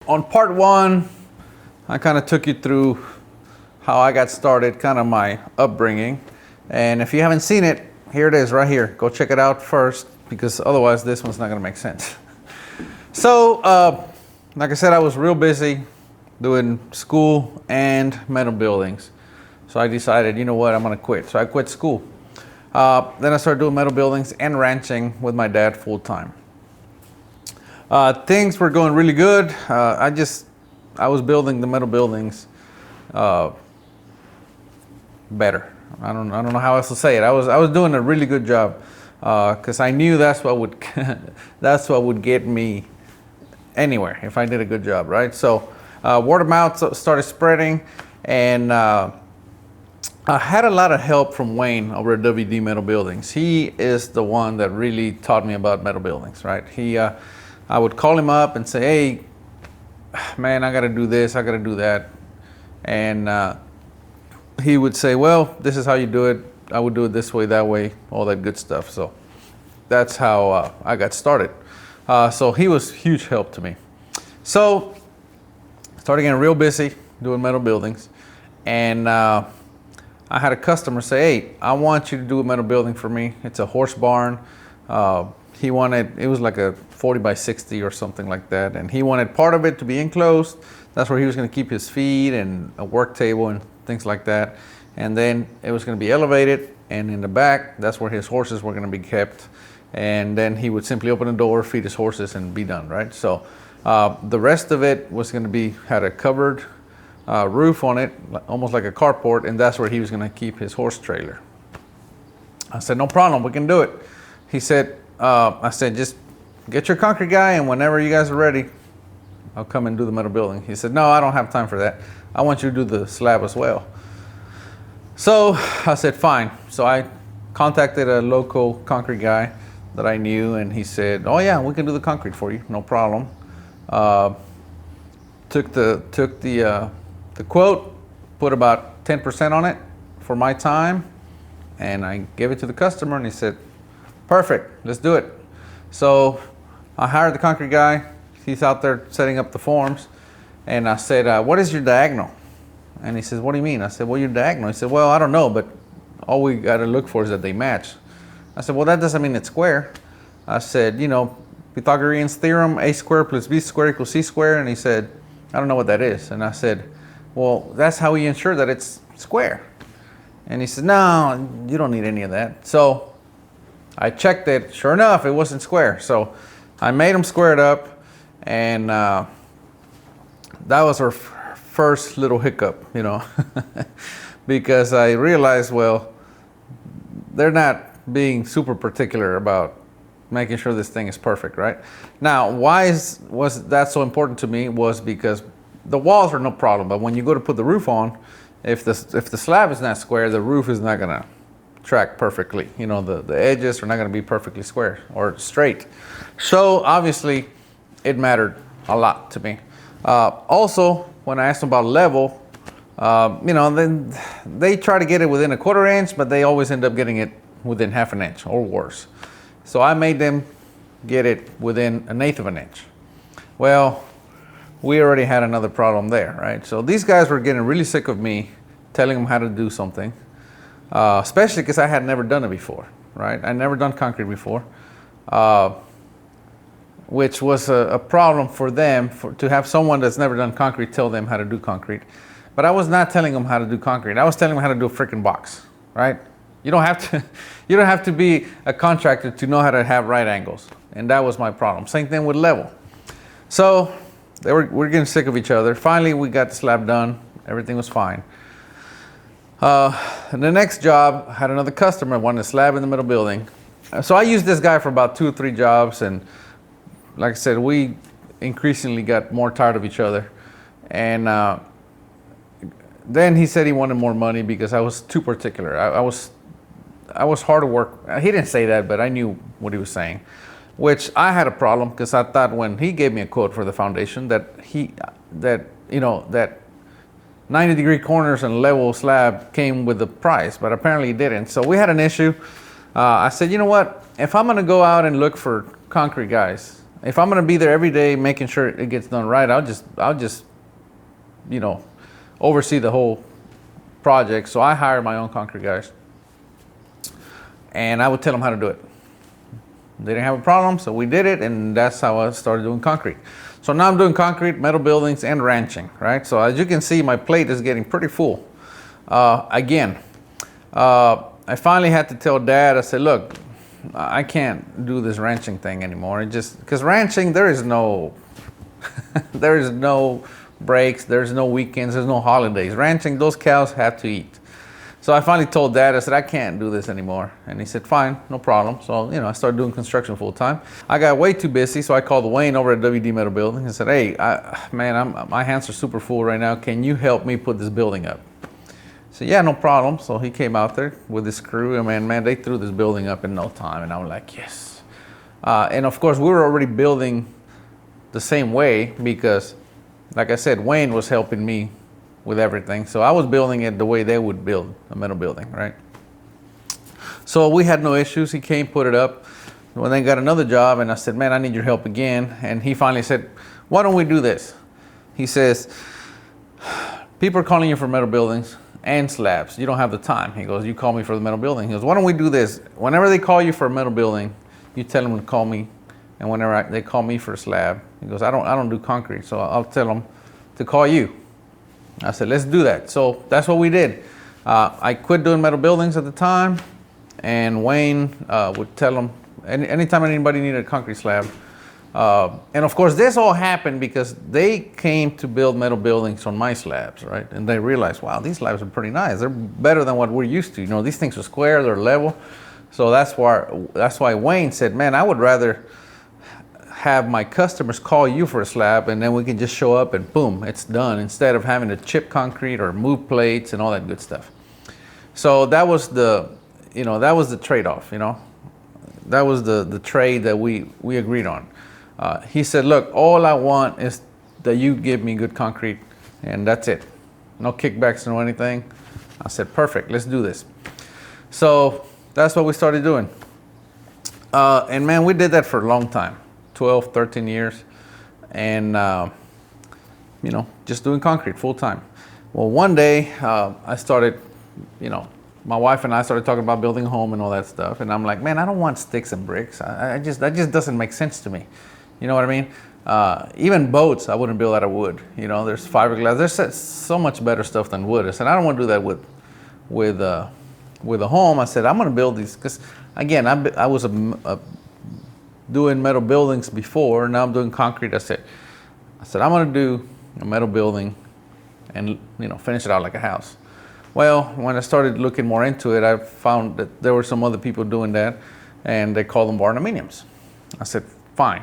on part one, I kind of took you through how I got started, kind of my upbringing. And if you haven't seen it, here it is right here. Go check it out first, because otherwise this one's not going to make sense. So, like I said, I was real busy doing school and metal buildings. So I decided, you know what, I'm going to quit. So I quit school. Then I started doing metal buildings and ranching with my dad full time. Things were going really good. I was building the metal buildings better. I don't know how else to say it. I was doing a really good job because I knew that's what would get me anywhere if I did a good job, right? So word of mouth started spreading, and I had a lot of help from Wayne over at WD Metal Buildings. He is the one that really taught me about metal buildings, right? I would call him up and say, hey, man, I got to do this, I got to do that. And he would say, well, this is how you do it. I would do it this way, that way, all that good stuff. So that's how I got started. So he was huge help to me. So started getting real busy doing metal buildings. And I had a customer say, hey, I want you to do a metal building for me. It's a horse barn. He wanted, it was like a 40 by 60 or something like that. And he wanted part of it to be enclosed. That's where he was going to keep his feed and a work table and things like that. And then it was going to be elevated. And in the back, that's where his horses were going to be kept. And then he would simply open the door, feed his horses, and be done, right? So the rest of it was going to be, had a covered roof on it, almost like a carport. And that's where he was going to keep his horse trailer. I said, no problem, we can do it. He said, I said, just get your concrete guy, and whenever you guys are ready, I'll come and do the metal building. He said, no, I don't have time for that. I want you to do the slab as well. So I said, fine. So I contacted a local concrete guy that I knew, and he said, oh yeah, we can do the concrete for you, no problem. Took the quote, put about 10% on it for my time, and I gave it to the customer, and he said, perfect, let's do it. So I hired the concrete guy. He's out there setting up the forms. And I said, what is your diagonal? And he says, what do you mean? I said, well, your diagonal. He said, well, I don't know, but all we got to look for is that they match. I said, well, that doesn't mean it's square. I said, you know, Pythagorean's theorem, a squared plus b squared equals c squared. And he said, I don't know what that is. And I said, well, that's how we ensure that it's square. And he said, no, you don't need any of that. So I checked it. Sure enough, it wasn't square. So I made them squared up. And that was our first little hiccup, you know, because I realized, well, they're not being super particular about making sure this thing is perfect, right? Now, why was that so important to me was because the walls are no problem, but when you go to put the roof on, if the slab is not square, the roof is not going to track perfectly. You know, the edges are not going to be perfectly square or straight. So obviously, it mattered a lot to me. Also, when I asked them about level, you know, then they try to get it within a 1/4 inch, but they always end up getting it within 1/2 inch or worse. So I made them get it within 1/8 of an inch. Well, we already had another problem there, right? So these guys were getting really sick of me telling them how to do something, especially because I had never done it before, right? I'd never done concrete before. Which was a problem for them, to have someone that's never done concrete tell them how to do concrete. But I was not telling them how to do concrete. I was telling them how to do a freaking box, right? You don't have to be a contractor to know how to have right angles. And that was my problem. Same thing with level. So we're getting sick of each other. Finally, we got the slab done. Everything was fine. And the next job, I had another customer wanted a slab in the middle building. So I used this guy for about 2 or 3 jobs, and like I said, we increasingly got more tired of each other. And then he said he wanted more money because I was too particular. I was hard to work. He didn't say that, but I knew what he was saying, which I had a problem because I thought when he gave me a quote for the foundation that 90-degree corners and level slab came with the price, but apparently it didn't. So we had an issue. I said, you know what? If I'm going to go out and look for concrete guys, if I'm gonna be there every day making sure it gets done right, I'll just you know, oversee the whole project. So I hired my own concrete guys, and I would tell them how to do it. They didn't have a problem, so we did it, and that's how I started doing concrete. So now I'm doing concrete, metal buildings, and ranching, right? So as you can see, my plate is getting pretty full. I finally had to tell Dad, I said, look, I can't do this ranching thing anymore. It just, because ranching, there is no breaks, there's no weekends, there's no holidays. Ranching, those cows have to eat. So I finally told Dad, I said, I can't do this anymore. And he said, fine, no problem. So, I started doing construction full time. I got way too busy, so I called Wayne over at WD Metal Building and said, hey, my hands are super full right now. Can you help me put this building up? I said, yeah, no problem. So he came out there with his crew, and man, they threw this building up in no time. And I was like, yes. And of course, we were already building the same way because, like I said, Wayne was helping me with everything. So I was building it the way they would build a metal building, right? So we had no issues. He came, put it up. When they got another job, and I said, man, I need your help again. And he finally said, why don't we do this? He says, people are calling you for metal buildings and slabs. You don't have the time. He goes, you call me for the metal building. He goes, why don't we do this? Whenever they call you for a metal building, you tell them to call me. And whenever they call me for a slab, he goes, I don't do concrete, so I'll tell them to call you. I said, let's do that. So that's what we did. I quit doing metal buildings at the time, and Wayne would tell them anytime anybody needed a concrete slab. And of course, this all happened because they came to build metal buildings on my slabs, right? And they realized, wow, these slabs are pretty nice. They're better than what we're used to. These things are square, they're level. So that's why Wayne said, man, I would rather have my customers call you for a slab, and then we can just show up and boom, it's done, instead of having to chip concrete or move plates and all that good stuff. So that was the trade-off. That was the trade that we agreed on. He said, look, all I want is that you give me good concrete, and that's it. No kickbacks, no anything. I said, perfect, let's do this. So that's what we started doing. And man, we did that for a long time. 12, 13 years, and just doing concrete full time. Well, one day I started, my wife and I started talking about building a home and all that stuff, and I'm like, man, I don't want sticks and bricks. That just doesn't make sense to me. You know what I mean? Even boats, I wouldn't build out of wood. There's fiberglass. There's so much better stuff than wood. I said, I don't want to do that with a home. I said, I'm going to build these because, again, I was doing metal buildings before, now I'm doing concrete. I said I'm going to do a metal building and finish it out like a house. Well, when I started looking more into it, I found that there were some other people doing that, and they call them Barndominiums. I said, fine.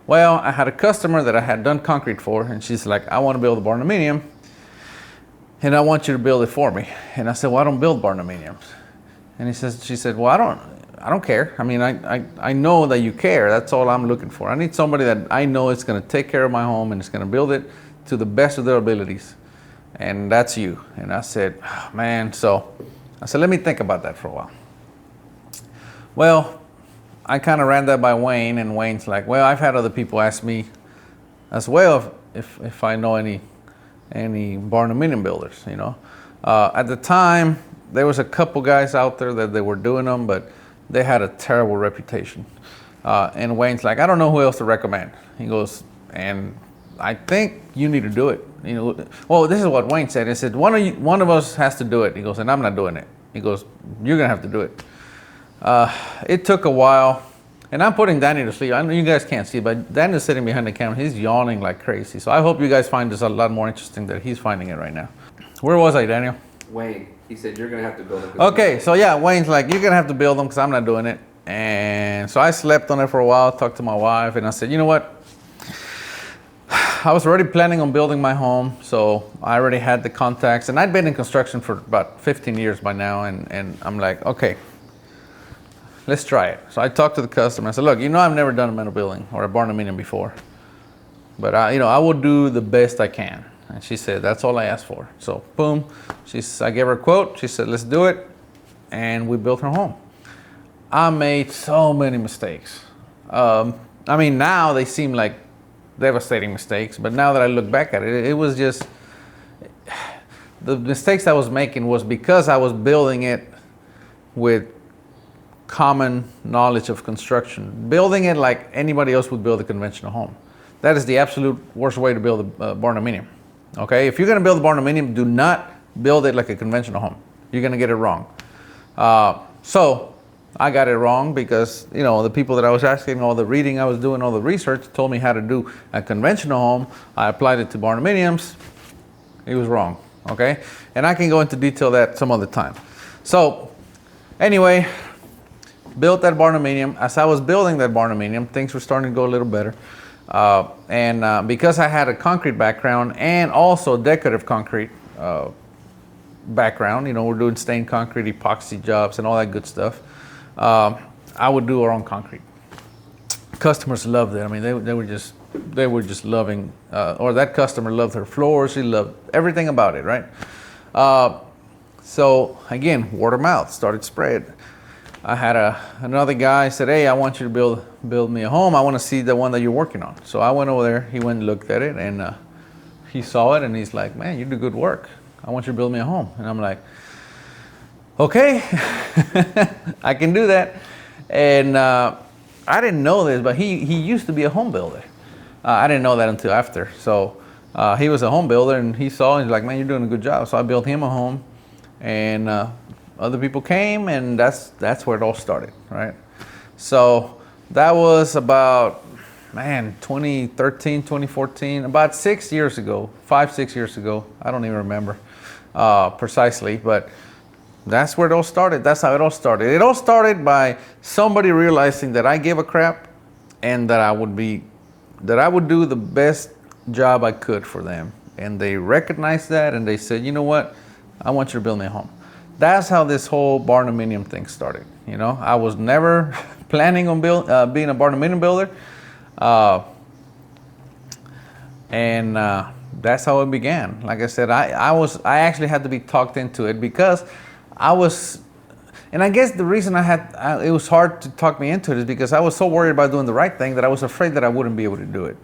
Well, I had a customer that I had done concrete for, and she's like, I want to build a Barndominium, and I want you to build it for me. And I said, well, I don't build Barndominiums. And she said, well, I don't care. I mean, I know that you care. That's all I'm looking for. I need somebody that I know is going to take care of my home and is going to build it to the best of their abilities. And that's you. And I said, oh, man. So I said, let me think about that for a while. Well, I kind of ran that by Wayne, and Wayne's like, well, I've had other people ask me as well if I know any Barndominium builders, At the time, there was a couple guys out there that they were doing them, but they had a terrible reputation. And Wayne's like, I don't know who else to recommend. He goes, and I think you need to do it. Well, this is what Wayne said. He said, one of us has to do it. He goes, and I'm not doing it. He goes, you're going to have to do it. It took a while, and I'm putting Danny to sleep. I know you guys can't see, but Danny's sitting behind the camera. He's yawning like crazy. So I hope you guys find this a lot more interesting than he's finding it right now. Where was I, Daniel? Wayne. He said, you're going to have to build it. Okay, so yeah, Wayne's like, you're going to have to build them because I'm not doing it. And so I slept on it for a while, talked to my wife, and I said, you know what? I was already planning on building my home, so I already had the contacts. And I'd been in construction for about 15 years by now, and I'm like, okay, let's try it. So I talked to the customer. I said, look, I've never done a metal building or a Barndominium before, but I will do the best I can. And she said, that's all I asked for. So boom, I gave her a quote. She said, let's do it. And we built her home. I made so many mistakes. I mean, now they seem like devastating mistakes, but now that I look back at it, it was just the mistakes I was making was because I was building it with common knowledge of construction, building it like anybody else would build a conventional home. That is the absolute worst way to build a barndominium. Okay, if you're going to build a barndominium, do not build it like a conventional home. You're going to get it wrong. So I got it wrong because, you know, the people that I was asking, all the reading I was doing, all the research told me how to do a conventional home. I applied it to barndominiums. It was wrong. Okay, and I can go into detail that some other time. So anyway, built that barndominium. As I was building that barndominium, things were starting to go a little better. Because I had a concrete background and also decorative concrete background, you know, we're doing stained concrete, epoxy jobs, and all that good stuff. I would do our own concrete. Customers loved it. I mean, they were just loving, or that customer loved her floors. She loved everything about it, right? So again, word of mouth started spread. I had another guy said, "Hey, I want you to build me a home. I want to see the one that you're working on." So I went over there. He went and looked at it, and he saw it, and he's like, "Man, you do good work. I want you to build me a home." And I'm like, "Okay, I can do that." And I didn't know this, but he used to be a home builder. I didn't know that until after. So he was a home builder, and he saw, and he's like, "Man, you're doing a good job." So I built him a home, and other people came, and that's where it all started, right? So that was about, 2013, 2014, about 6 years ago, 5-6 years ago. I don't even remember precisely, but that's where it all started. That's how it all started. It all started by somebody realizing that I gave a crap, and that I would do the best job I could for them. And they recognized that, and they said, "You know what? I want you to build me a home." That's how this whole barndominium thing started. You know, I was never planning on being a barndominium builder, and that's how it began. Like I said, I actually had to be talked into it because I was, and I guess the reason it was hard to talk me into it is because I was so worried about doing the right thing that I was afraid that I wouldn't be able to do it.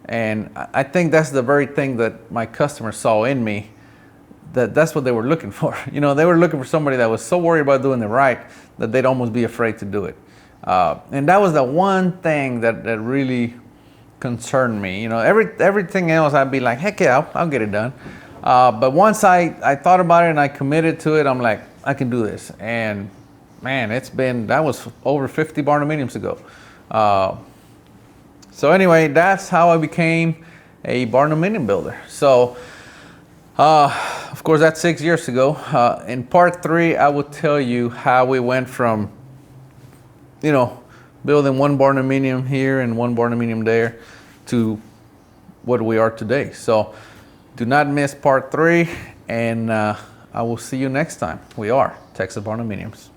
And I think that's the very thing that my customers saw in me. That's what they were looking for. You know, they were looking for somebody that was so worried about doing it right that they'd almost be afraid to do it. And that was the one thing that really concerned me. You know, everything else I'd be like, heck yeah, I'll get it done. But once I thought about it and I committed to it, I'm like, I can do this. And man, that was over 50 barndominiums ago. So anyway, that's how I became a barndominium builder. So of course, that's 6 years ago. In part 3, I will tell you how we went from, you know, building one barndominium here and one barndominium there to what we are today. So do not miss part 3, and I will see you next time. We are Texas Barndominiums.